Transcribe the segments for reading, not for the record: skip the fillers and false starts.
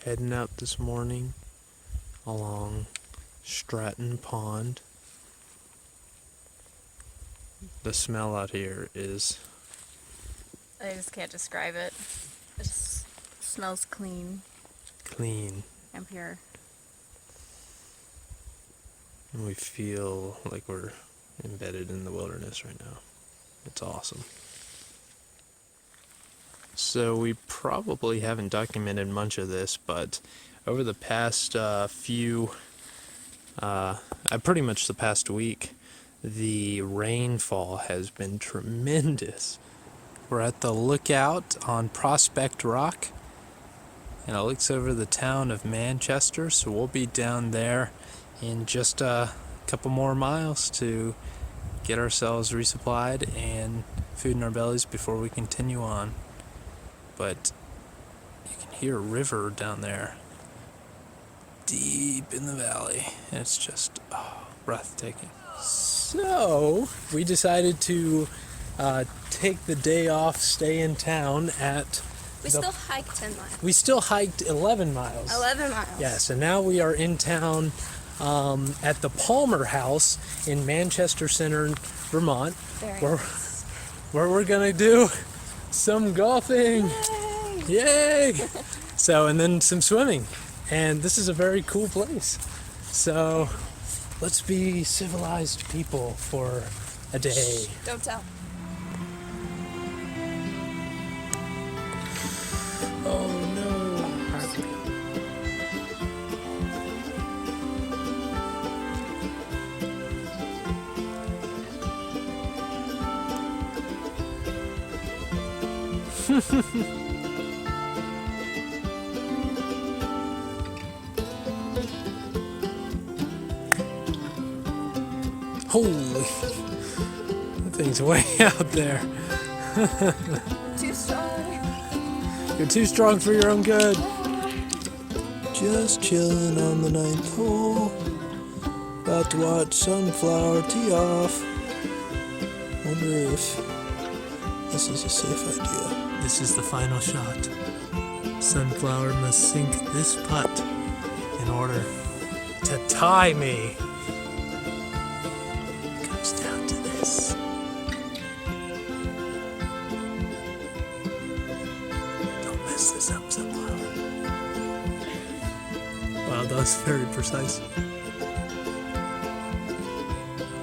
Heading out this morning along Stratton Pond. The smell out here is... I just can't describe it. It just smells clean clean. and pure. And we feel like we're embedded in the wilderness right now. It's awesome. So we probably haven't documented much of this, but over the past pretty much the past week, the rainfall has been tremendous. We're at the lookout on Prospect Rock, and it looks over the town of Manchester, so we'll be down there in just a couple more miles to get ourselves resupplied and food in our bellies before we continue on. But you can hear a river down there, deep in the valley, and it's just breathtaking. So we decided to take the day off, stay in town at... We still hiked 10 miles. We still hiked 11 miles. 11 miles. Yes, and now we are in town at the Palmer House in Manchester Center, Vermont, Very where, nice. where we're going to do some golfing. Yay! Yay! So, and then some swimming. And this is a very cool place. So, let's be civilized people for a day. Shh, don't tell. Oh no. Holy, that thing's way out there. Too strong. You're too strong for your own good. Just chilling on the 9th hole. About to watch Sunflower tee off. Wonder if this is a safe idea. This is the final shot. Sunflower must sink this putt in order to tie me. It comes down to this. Don't mess this up, Sunflower. Wow, that was very precise.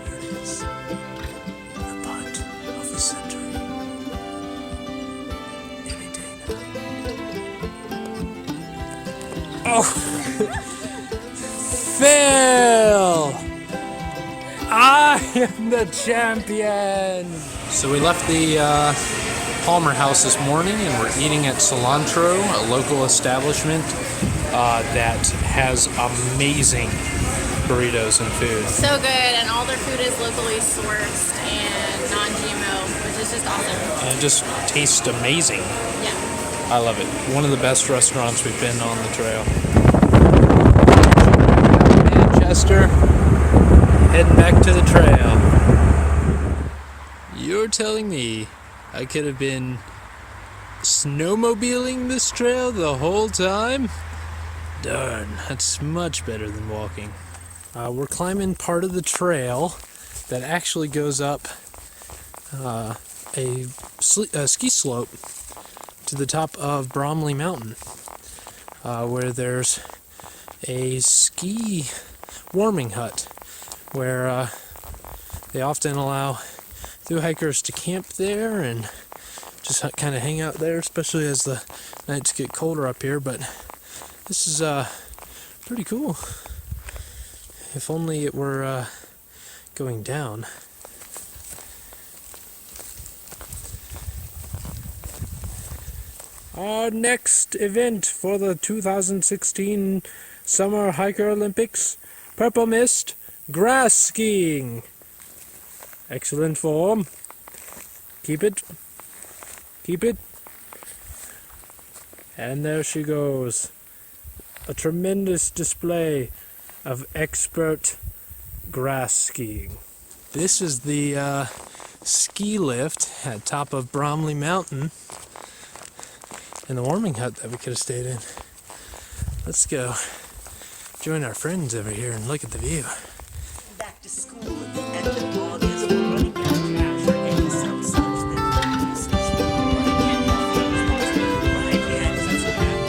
There it is. The putt of the century. Any day now. Oh! Fail! I am the champion! So we left the Palmer House this morning and we're eating at Cilantro, a local establishment that has amazing burritos and food. So good, and all their food is locally sourced and non-GMO, which is just awesome. And it just tastes amazing. Yeah. I love it. One of the best restaurants we've been on the trail. Manchester, heading back to the trail. You're telling me I could have been snowmobiling this trail the whole time? Darn, that's much better than walking. We're climbing part of the trail that actually goes up a ski slope to the top of Bramley Mountain, where there's a ski warming hut where they often allow thru-hikers to camp there and just kind of hang out there, especially as the nights get colder up here. But this is pretty cool. If only it were going down. Our next event for the 2016 Summer Hiker Olympics, Purple Mist, grass skiing. Excellent form. Keep it. Keep it. And there she goes. A tremendous display of expert grass skiing. This is the ski lift at top of Bramley Mountain, and the warming hut that we could have stayed in. let's go join our friends over here and look at the view. Back to school at the end of August, we're running down to Hampshire and some stuff that this is right, yeah, that's what happened.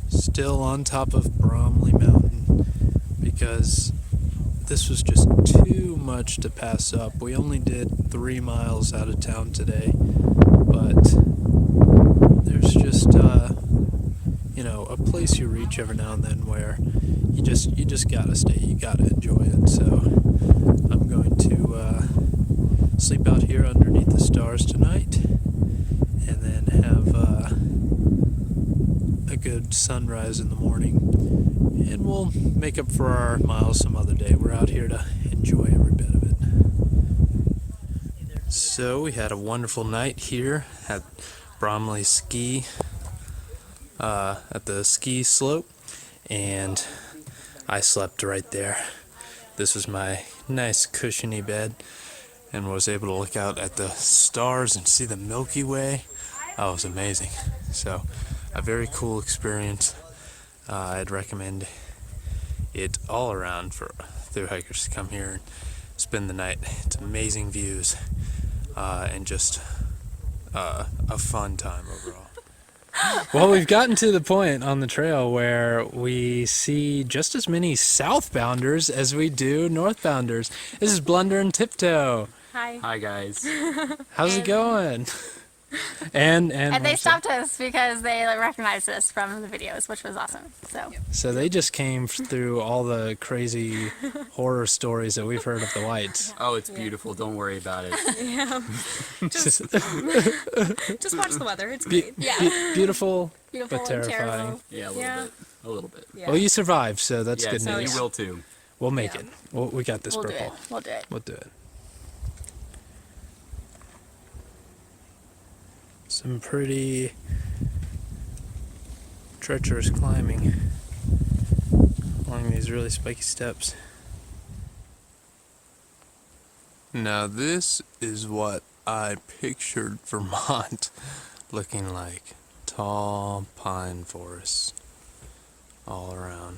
Still on top of Bramley Mountain because this was just too much to pass up. We only did 3 miles out of town today, but there's just a place you reach every now and then where you just gotta stay, you gotta enjoy it. So I'm going to sleep out here underneath the stars tonight and then have a good sunrise in the morning, and we'll make up for our miles some other day. We're out here to enjoy every bit of it. So we had a wonderful night here at Bramley Ski, at the ski slope, and I slept right there. This was my nice cushiony bed, and was able to look out at the stars and see the Milky Way. That was amazing. So a very cool experience. I'd recommend it all around for thru-hikers to come here and spend the night. It's amazing views and just a fun time overall. Well, we've gotten to the point on the trail where we see just as many southbounders as we do northbounders. This is Blunder and Tiptoe. Hi. Hi guys. How's it going? And they stopped us because they recognized us from the videos, which was awesome. So they just came through all the crazy horror stories that we've heard of the whites. Oh, it's beautiful. Don't worry about it. Yeah. Just watch the weather. It's great. Beautiful, beautiful but and terrifying. terrible. Yeah, a little bit. Yeah. Well, you survived, so that's Yeah, good so news. you will too. We'll make it. We got this, We'll do purple. it. We'll do it. We'll do it. Some pretty treacherous climbing along these really spiky steps. Now this is what I pictured Vermont looking like. Tall pine forests all around.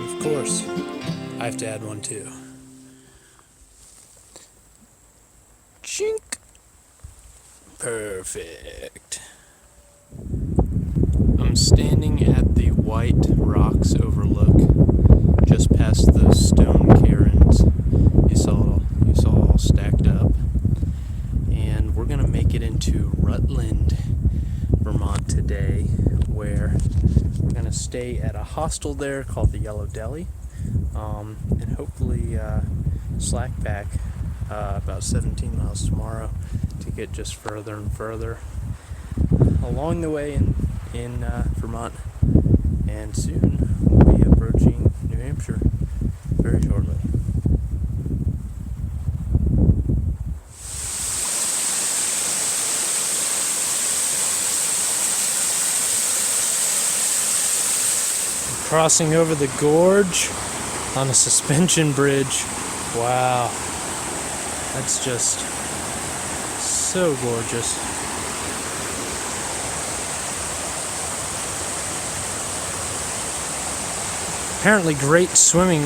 Of course, I have to add one too. Chink. Perfect. I'm standing at the White Rocks overlook, just past those stone cairns you saw all stacked up, and we're gonna make it into Rutland, Vermont today, where we're gonna stay at a hostel there called the Deli, and hopefully slackpack about 17 miles tomorrow to get just further and further along the way in Vermont, and soon we'll be be approaching New Hampshire very shortly. Crossing over the gorge on a suspension bridge. Wow, that's just so gorgeous. Apparently great swimming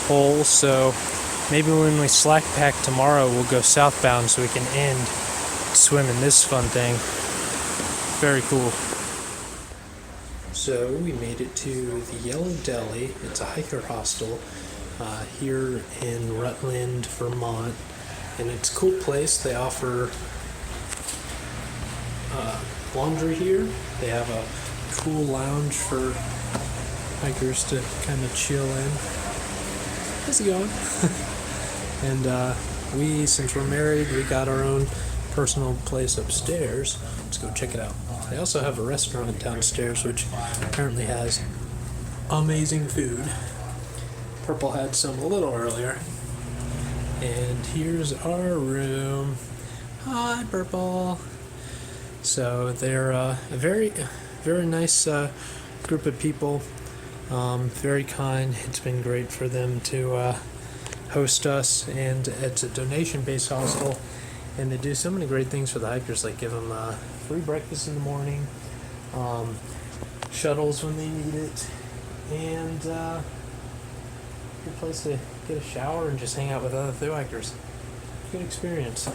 hole, so maybe when we slack pack tomorrow we'll go southbound so we can end swimming this fun thing. Very cool. So we made it to the Yellow Deli. It's a hiker hostel here in Rutland, Vermont, and it's a cool place. They offer laundry here. They have a cool lounge for hikers to kind of chill in. How's it going? And since we're married, we got our own personal place upstairs. Let's go check it out. They also have a restaurant downstairs, which apparently has amazing food. Purple had some a little earlier. And here's our room. Hi, Purple. So they're a very nice group of people. Very kind. It's been great for them to host us, and it's a donation-based hostel, and they do so many great things for the hikers, like give them free breakfast in the morning, shuttles when they need it, and good place to get a shower and just hang out with other thru hikers. Good experience.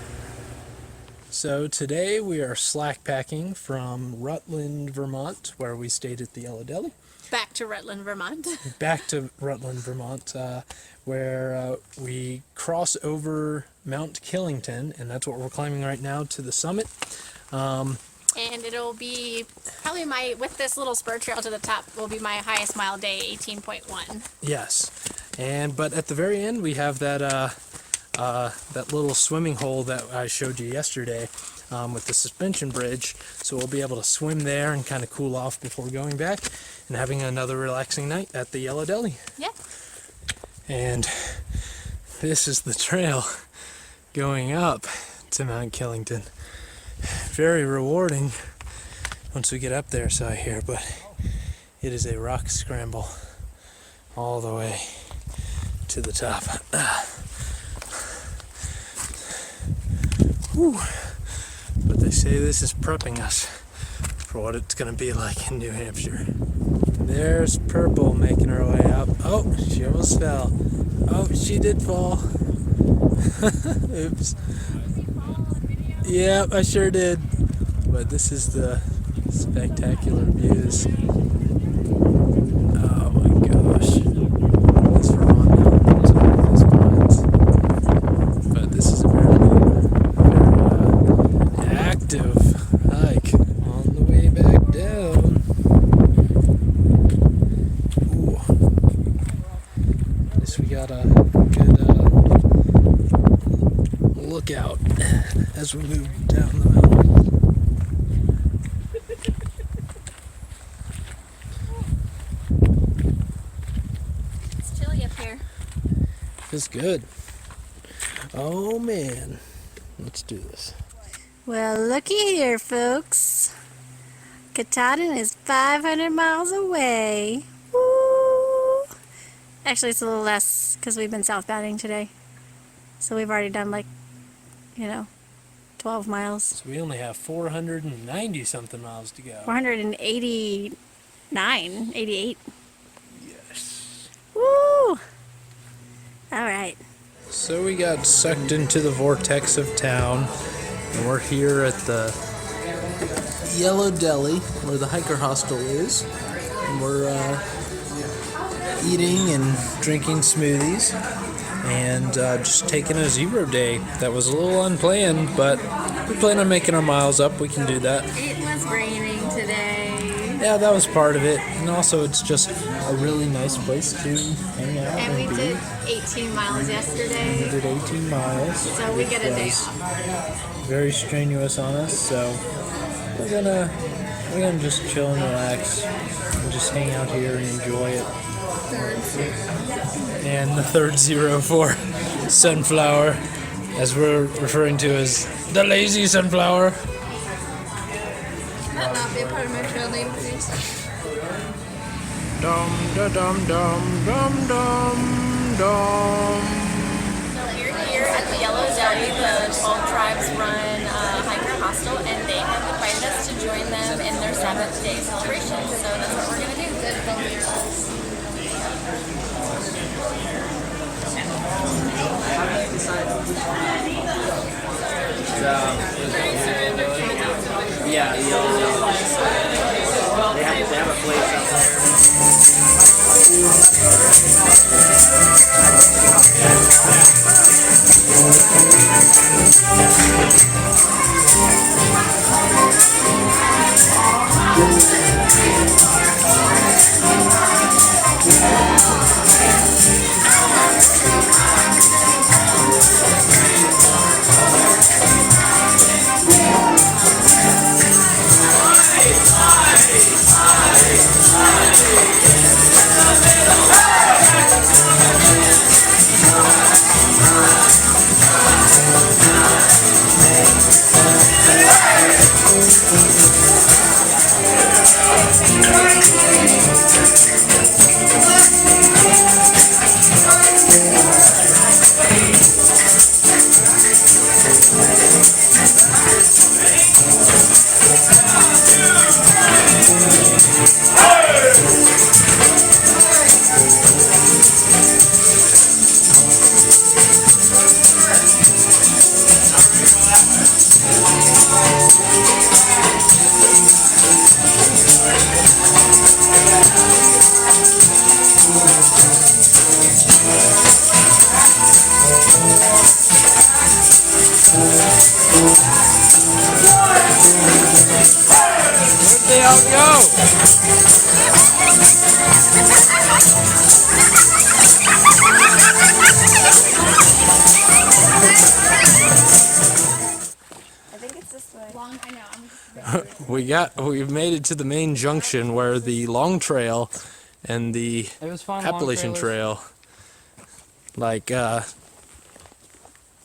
So today we are slack packing from Rutland, Vermont, where we stayed at the Yellow Deli. Back to Rutland, Vermont. Back to Rutland, Vermont, where we cross over Mount Killington, and that's what we're climbing right now, to the summit. And it'll be probably with this little spur trail to the top, will be my highest mile day, 18.1. Yes, but at the very end we have that little swimming hole that I showed you yesterday with the suspension bridge, so we'll be able to swim there and kind of cool off before going back and having another relaxing night at the Yellow Deli. Yep. And this is the trail going up to Mount Killington. Very rewarding once we get up there, so I hear, but it is a rock scramble all the way to the top. Whew. But they say this is prepping us for what it's going to be like in New Hampshire. There's Purple making her way up. Oh, she almost fell. Oh, she did fall. Oops. Yep, I sure did. But this is the spectacular views. Oh my gosh. This Vermont mountains are these pines. But this is a very active hike on the way back down. Ooh. At least we got a good lookout as we move down the mountain. It's chilly up here. It's good. Oh man. Let's do this. Well, looky here, folks. Katahdin is 500 miles away. Woo! Actually, it's a little less because we've been southbounding today. So we've already done 12 miles. So we only have 490 something miles to go. 489, 88. Yes. Woo! All right. So we got sucked into the vortex of town, and we're here at the Yellow Deli, where the hiker hostel is, and we're eating and drinking smoothies, and just taking a zero day. That was a little unplanned, but we plan on making our miles up. We can do that. It was raining today. Yeah, that was part of it, and also it's just a really nice place to hang out And we be. did 18 miles We yesterday. did 18 miles. So we get a day was off. very strenuous on us, so we're gonna just chill and relax and just hang out here and enjoy it. And the third zero for sunflower, as we're referring to as the lazy sunflower. That not be a part of my trail name, please. Dum da dum dum dum dum dum. So you're here at the Yellow Deli. The 12 tribes run hiker hostel, and they have invited us to join them in their 7th day celebration. So that's what we're gonna do. Yeah, the Yellow Deli. They have a place out there. Where'd they all go? I think it's this way. Long, I know. We've made it to the main junction where the long trail and the It was fun. Appalachian Trail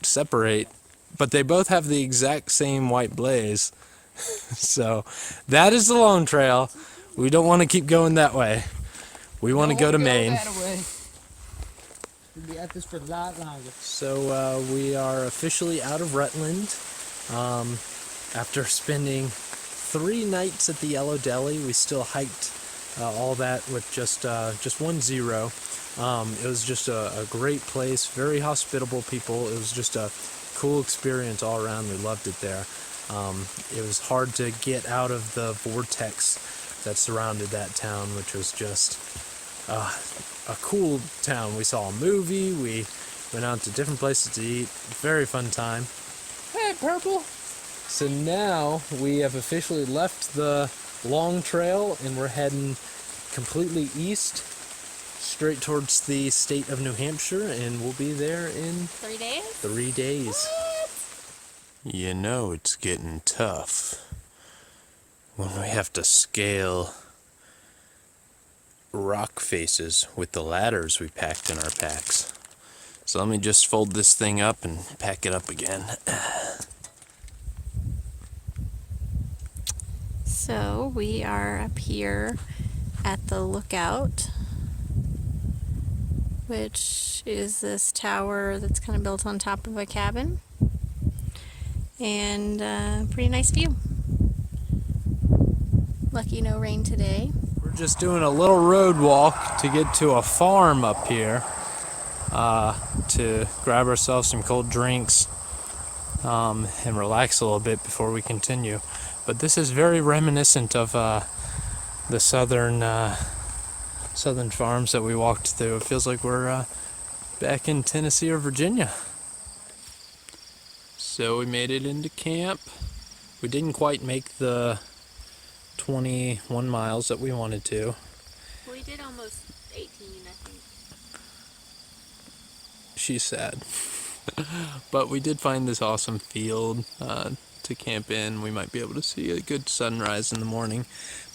separate, but they both have the exact same white blaze. So that is the long trail. We don't want to keep going that way. We want to go to Maine. We'll be at this for a lot longer. So we are officially out of Rutland. After spending 3 nights at the Yellow Deli, we still hiked all that with just 1 0. It was just a great place, very hospitable people. It was just a cool experience all around. We loved it there. It was hard to get out of the vortex that surrounded that town, which was just a cool town. We saw a movie, we went out to different places to eat. Very fun time. Hey, Purple! So now we have officially left the long trail and we're heading completely east, straight towards the state of New Hampshire, and we'll be there in 3 days? 3 days. You know it's getting tough when we have to scale rock faces with the ladders we packed in our packs. So let me just fold this thing up and pack it up again. So we are up here at the lookout, which is this tower that's kind of built on top of a cabin, and pretty nice view. Lucky no rain today. We're just doing a little road walk to get to a farm up here to grab ourselves some cold drinks and relax a little bit before we continue. But this is very reminiscent of the southern farms that we walked through. It feels like we're back in Tennessee or Virginia. So we made it into camp. We didn't quite make the 21 miles that we wanted to. We did almost 18, I think. She's sad. But we did find this awesome field to camp in. We might be able to see a good sunrise in the morning.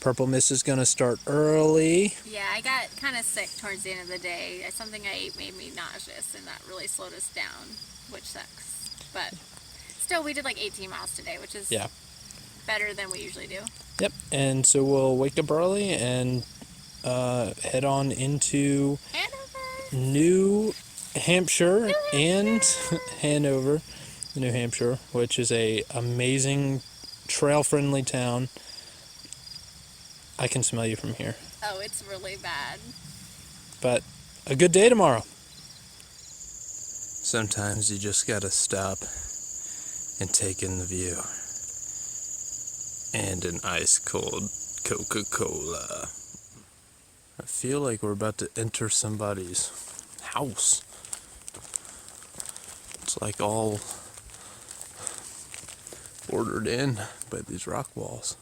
Purple Mist is going to start early. Yeah, I got kind of sick towards the end of the day. Something I ate made me nauseous, and that really slowed us down, which sucks. But still, we did like 18 miles today, which is better than we usually do. Yep, and so we'll wake up early and head on into Hanover. New Hampshire and Hanover, New Hampshire, which is a amazing trail-friendly town. I can smell you from here. Oh, it's really bad. But a good day tomorrow. Sometimes you just gotta stop and take in the view. And an ice-cold Coca-Cola. I feel like we're about to enter somebody's house. It's like all bordered in by these rock walls.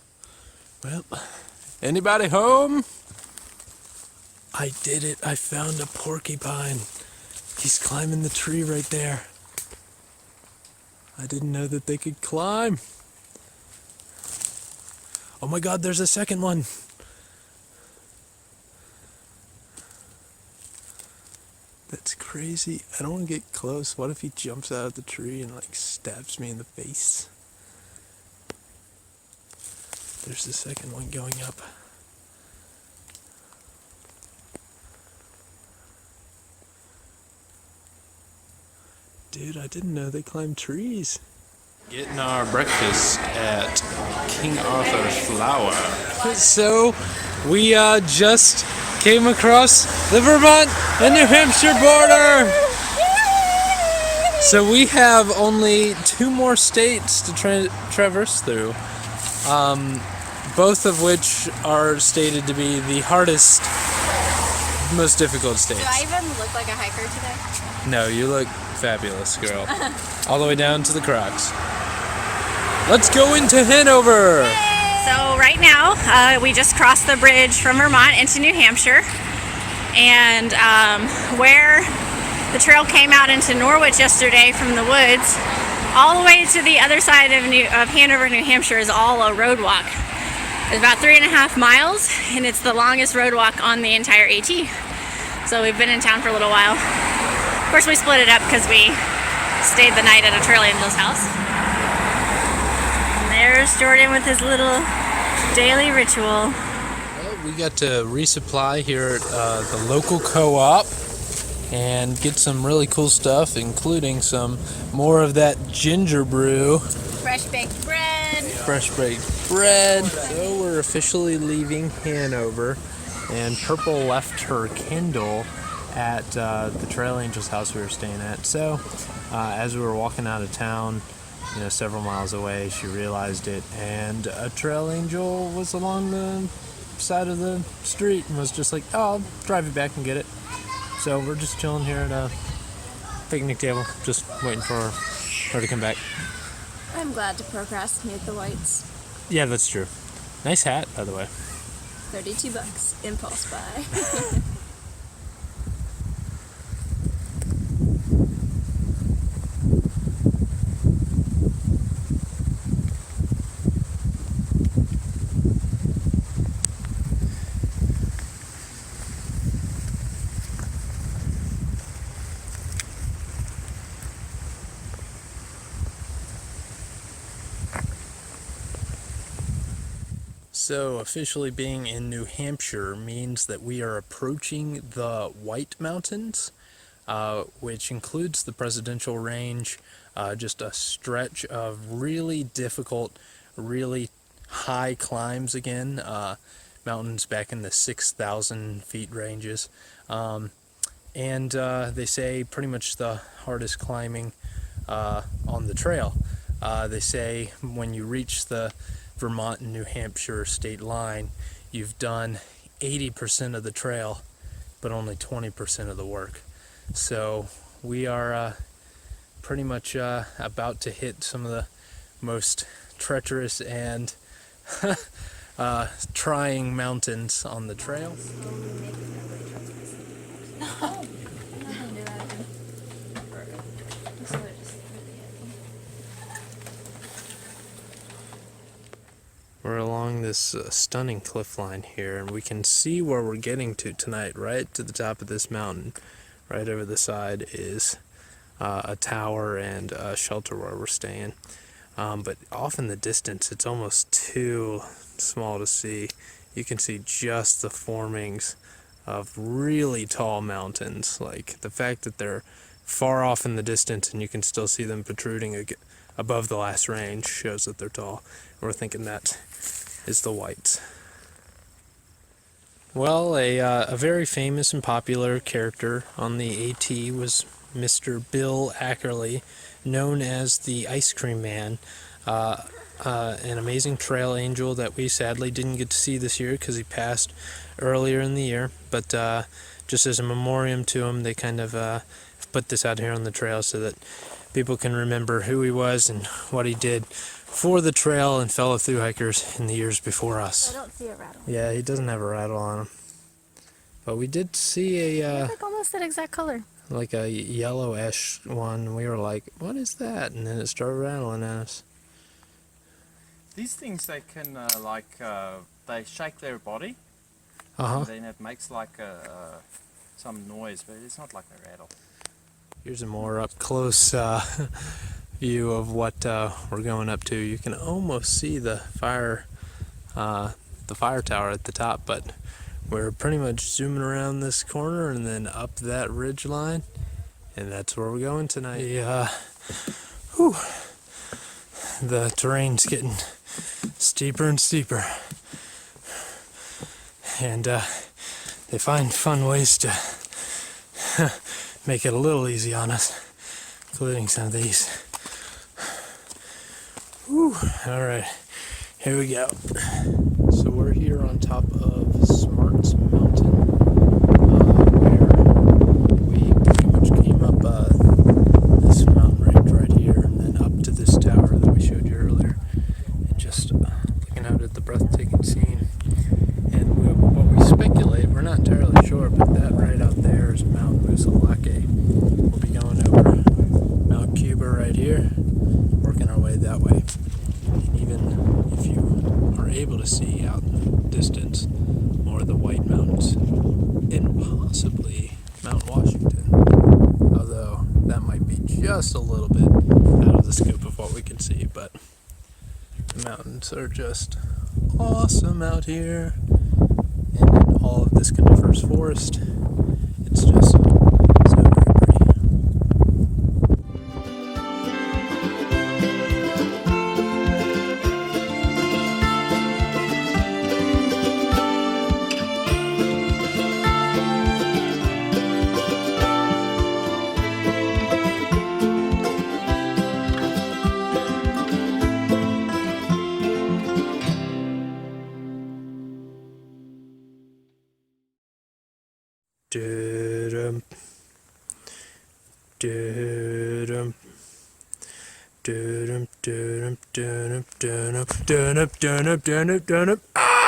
Well, anybody home? I did it. I found a porcupine. He's climbing the tree right there. I didn't know that they could climb. Oh my God, there's a second one. That's crazy. I don't want to get close. What if he jumps out of the tree and like stabs me in the face? There's the second one going up. Dude, I didn't know they climbed trees. Getting our breakfast at King Arthur's Flour. So, we just came across the Vermont and New Hampshire border. So we have only 2 more states to traverse through, both of which are stated to be the hardest, most difficult states. Do I even look like a hiker today? No, you look fabulous, girl. All the way down to the Crocs. Let's go into Hanover. So right now, we just crossed the bridge from Vermont into New Hampshire, and where the trail came out into Norwich yesterday from the woods, all the way to the other side of Hanover, New Hampshire is all a road walk. It's about 3.5 miles, and it's the longest road walk on the entire AT. So we've been in town for a little while. Of course, we split it up because we stayed the night at a trail angel's house. And there's Jordan with his little daily ritual. Well, we got to resupply here at the local co-op and get some really cool stuff, including some more of that ginger brew. Fresh baked bread. Fresh baked bread. So we're officially leaving Hanover, and Purple left her Kindle at the Trail Angel's house we were staying at. So as we were walking out of town, several miles away, she realized it, and a Trail Angel was along the side of the street and was just like, oh, I'll drive you back and get it. So we're just chilling here at a picnic table, just waiting for her to come back. I'm glad to procrastinate the whites. Yeah, that's true. Nice hat, by the way. $32, impulse buy. So officially being in New Hampshire means that we are approaching the White Mountains, which includes the Presidential Range, just a stretch of really difficult, really high climbs again, mountains back in the 6,000 feet ranges, and they say pretty much the hardest climbing on the trail. They say when you reach the Vermont and New Hampshire state line, you've done 80% of the trail, but only 20% of the work. So we are pretty much about to hit some of the most treacherous and trying mountains on the trail. We're along this stunning cliff line here, and we can see where we're getting to tonight. Right to the top of this mountain, right over the side, is a tower and a shelter where we're staying. But off in the distance, it's almost too small to see. You can see just the formings of really tall mountains. Like the fact that they're far off in the distance and you can still see them protruding above the last range shows that they're tall. We're thinking that is the Whites. Well, a very famous and popular character on the AT was Mr. Bill Ackerley, known as the Ice Cream Man, an amazing trail angel that we sadly didn't get to see this year because he passed earlier in the year. But just as a memoriam to him, they kind of put this out here on the trail so that people can remember who he was and what he did for the trail and fellow thru-hikers in the years before us. I don't see a rattle. Yeah, he doesn't have a rattle on him. But we did see a Like almost that exact color. like a yellowish one. We were like, what is that? And then it started rattling at us. These things, they can they shake their body, Uh-huh. and then it makes like some noise, but it's not like a rattle. Here's a more up close view of what we're going up to. You can almost see the fire tower at the top, but we're pretty much zooming around this corner and then up that ridge line, and that's where we're going tonight. The terrain's getting steeper and steeper, and they find fun ways to make it a little easy on us, including some of these. Whew. All right, here we go. So we're here on top of Smarts Mountain, where we pretty much came up this mountain range right here, and then up to this tower that we showed you earlier, and just looking out at the breathtaking scene. And what we speculate, we're not entirely sure, but that right out there is Mount Slackpacking. We'll be going over Mount Cuba right here, working our way that way. And even if you are able to see out in the distance more of the White Mountains, and possibly Mount Washington, although that might be just a little bit out of the scope of what we can see, but the mountains are just awesome out here. And in all of this coniferous forest, it's just so very pretty. Do-dum. Do-dum. Do-dum, do-dum, do-dum, do-dum, do-dum, do-dum, do-dum, do-dum. Ah!